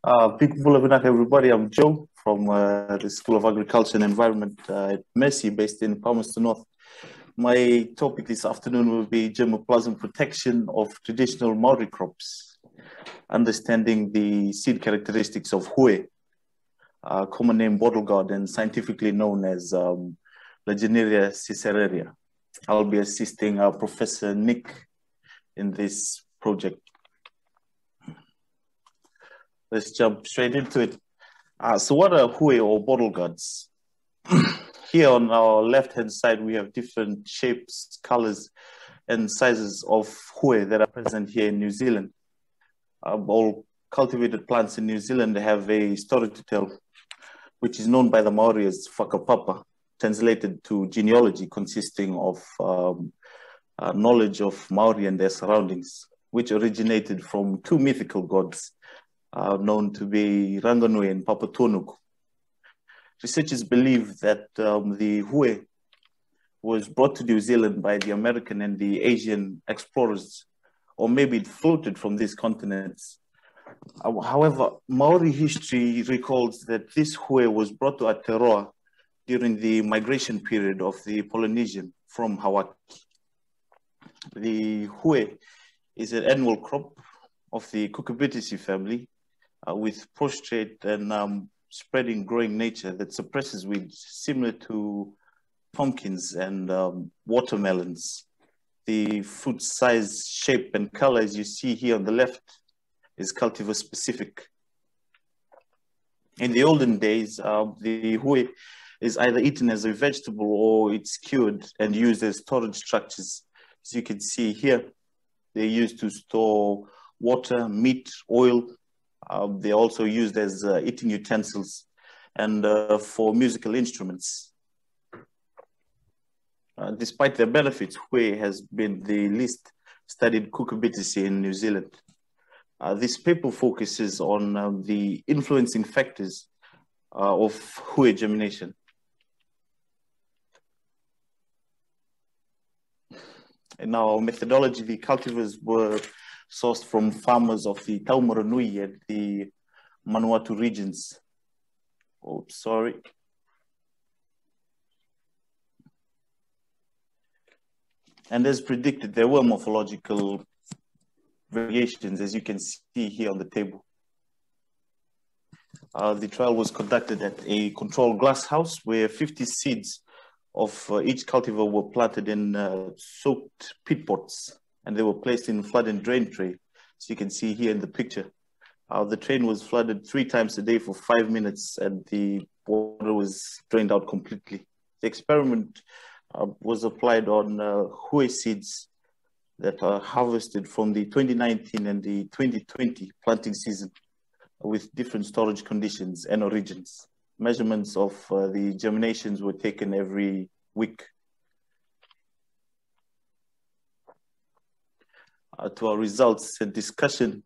Big Vulavinak, everybody. I'm Joe from the School of Agriculture and Environment at Mercy, based in Palmerston North. My topic this afternoon will be germplasm protection of traditional Māori crops, understanding the seed characteristics of hue, common name bottle gourd, and scientifically known as Lagenaria siceraria. I'll be assisting Professor Nick in this project. Let's jump straight into it. So what are hue or bottle gourds? Here on our left-hand side, we have different shapes, colors, and sizes of hue that are present here in New Zealand. All cultivated plants in New Zealand have a story to tell, which is known by the Māori as whakapapa, translated to genealogy consisting of knowledge of Māori and their surroundings, which originated from two mythical gods, known to be Ranganui and Papatūānuku. Researchers believe that the hue was brought to New Zealand by the American and the Asian explorers, or maybe it floated from these continents. However, Maori history recalls that this hue was brought to Aotearoa during the migration period of the Polynesian from Hawaii. The hue is an annual crop of the Cucurbitaceae family, with prostrate and spreading growing nature that suppresses weeds similar to pumpkins and watermelons. The fruit size, shape, and color, as you see here on the left, is cultivar specific. In the olden days, the hue is either eaten as a vegetable or it's cured and used as storage structures. As you can see here, they're used to store water, meat, oil. They're also used as eating utensils and for musical instruments. Despite their benefits, hue has been the least studied Cucurbitaceae in New Zealand. This paper focuses on the influencing factors of hue germination. In our methodology, the cultivars were sourced from farmers of the Taumaranui and the Manawatu regions. Oh, sorry. And as predicted, there were morphological variations, as you can see here on the table. The trial was conducted at a controlled glass house where 50 seeds of each cultivar were planted in soaked peat pots, and they were placed in flood and drain tray. So you can see here in the picture. The train was flooded 3 times a day for 5 minutes, and the water was drained out completely. The experiment was applied on hue seeds that are harvested from the 2019 and the 2020 planting season with different storage conditions and origins. Measurements of the germinations were taken every week. To our results and discussion,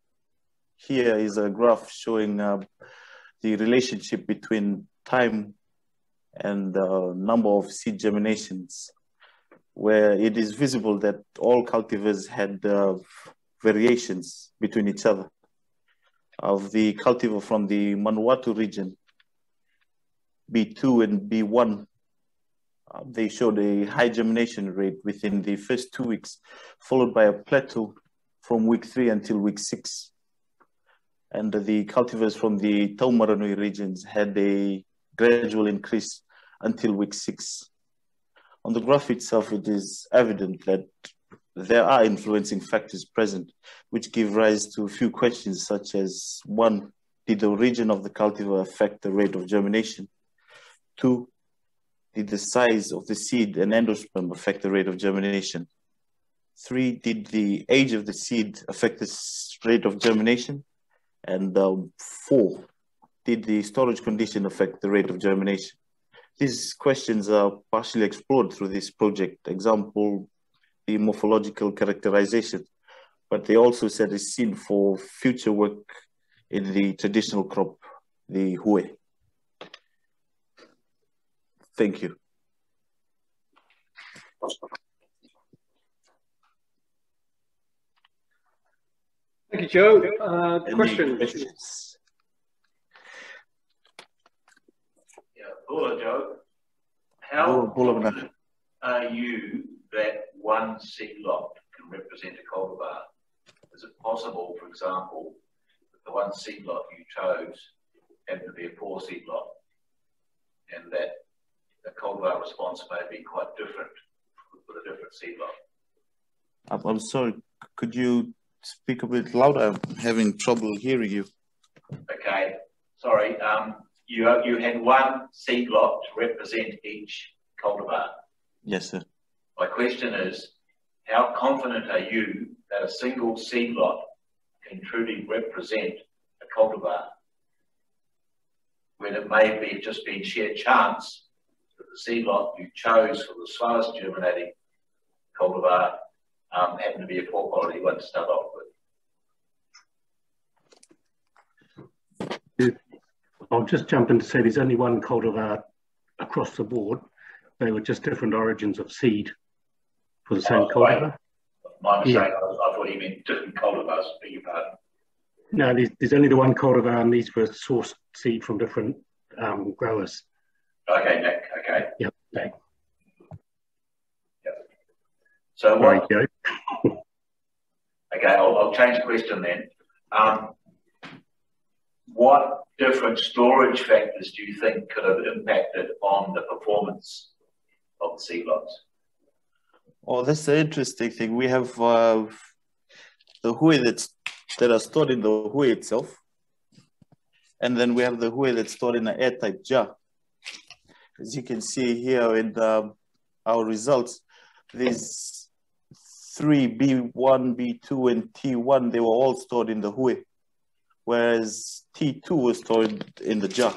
here is a graph showing the relationship between time and number of seed germinations, where it is visible that all cultivars had variations between each other. Of the cultivar from the Manawatu region, B2 and B1, they showed a high germination rate within the first 2 weeks, followed by a plateau from week 3 until week 6. And the cultivars from the Taumaranui regions had a gradual increase until week 6. On the graph itself, it is evident that there are influencing factors present, which give rise to a few questions such as, 1, did the origin of the cultivar affect the rate of germination? 2, did the size of the seed and endosperm affect the rate of germination? 3, did the age of the seed affect the rate of germination? And 4, did the storage condition affect the rate of germination? These questions are partially explored through this project. Example, the morphological characterization, but they also set a scene for future work in the traditional crop, the hue. Thank you. Thank you, Joe. Questions? Hola, Joe. How confident are you that one seed lot can represent a cultivar? Is it possible, for example, that the one seed lot you chose happened to be a poor seed lot, and that the cultivar response may be quite different with a different seed lot? I'm sorry, could you speak a bit louder? I'm having trouble hearing you. Okay, sorry. You had one seed lot to represent each cultivar. Yes, sir. My question is, how confident are you that a single seed lot can truly represent a cultivar, when it may be just been sheer chance that the seed lot you chose for the slowest germinating cultivar happened to be a poor quality one to start off with? I'll just jump in to say there's only one cultivar across the board. They were just different origins of seed for the same cultivar. Right. My mistake, yeah. I thought you meant different cultivars, beg your pardon. No, there's only the one cultivar, and these were sourced seed from different growers. Okay, Nick, okay. Yep. Okay. Yep. So what? Sorry, Joe. Okay, I'll change the question then. What different storage factors do you think could have impacted on the performance of the seed lots? Oh, that's the interesting thing. We have the hui that are stored in the hui itself, and then we have the hui that's stored in an airtight jar. As you can see here in our results, these three, B1, B2, and T1, they were all stored in the hui, whereas T2 was stored in the jar.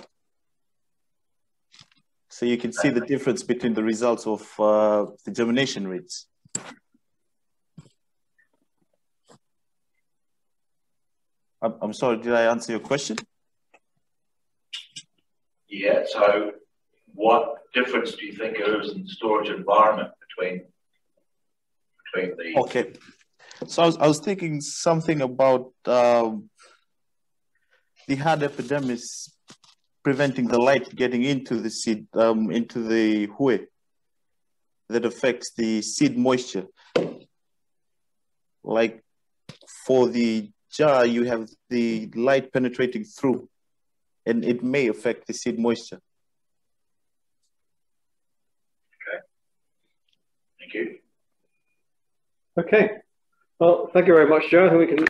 So you can see the difference between the results of the germination rates. I'm sorry, did I answer your question? Yeah, so what difference do you think there is in the storage environment between the... Okay, so I was thinking something about the hard epidermis preventing the light getting into the seed, into the hui, that affects the seed moisture. Like for the jar, you have the light penetrating through, and it may affect the seed moisture. Okay. Thank you. Okay. Well, thank you very much, Joe. I think we can